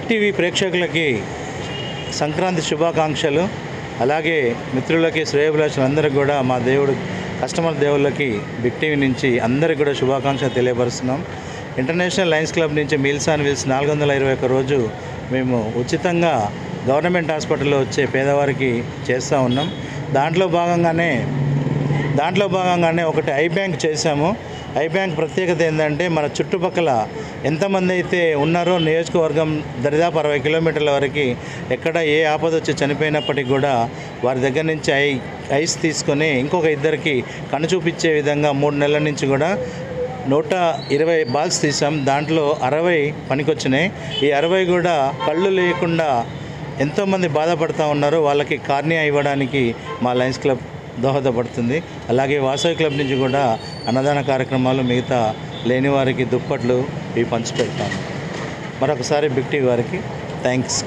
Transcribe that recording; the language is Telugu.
బిగ్ టీవీ ప్రేక్షకులకి సంక్రాంతి శుభాకాంక్షలు. అలాగే మిత్రులకి, శ్రేయోభిలాషులందరికీ కూడా మా దేవుడు కస్టమర్ దేవుళ్ళకి బిగ్ టీవీ నుంచి అందరికీ కూడా శుభాకాంక్షలు తెలియపరుస్తున్నాం. ఇంటర్నేషనల్ లయన్స్ క్లబ్ నుంచి మీల్స్ ఆన్ వీల్స్ 421 రోజు మేము ఉచితంగా గవర్నమెంట్ హాస్పిటల్లో వచ్చే పేదవారికి చేస్తూ ఉన్నాం. దాంట్లో భాగంగానే ఒకటి ఐ బ్యాంక్ చేశాము. ఐ బ్యాంక్ ప్రత్యేకత ఏంటంటే మన చుట్టుపక్కల ఎంతమంది అయితే ఉన్నారో నియోజకవర్గం దరిదాపు 60 కిలోమీటర్ల వరకు ఎక్కడ ఏ ఆపద వచ్చి చనిపోయినప్పటికీ కూడా వారి దగ్గర నుంచి ఐస్ తీసుకొని ఇంకొక ఇద్దరికి కన్ను చూపించే విధంగా 3 నెలల నుంచి కూడా 120 బాల్స్ తీసాం. దాంట్లో 60 పనికొచ్చినాయి. ఈ 60 కూడా కళ్ళు లేకుండా ఎంతోమంది బాధపడుతూ ఉన్నారో వాళ్ళకి కార్నియా ఇవ్వడానికి మా లయన్స్ క్లబ్ దోహదపడుతుంది. అలాగే వాసవి క్లబ్ నుంచి కూడా అన్నదాన కార్యక్రమాలు, మిగతా లేని వారికి దుప్పట్లు ఇవి పంచిపెడతాము. మరొకసారి బిగ్ టీవీ వారికి థ్యాంక్స్.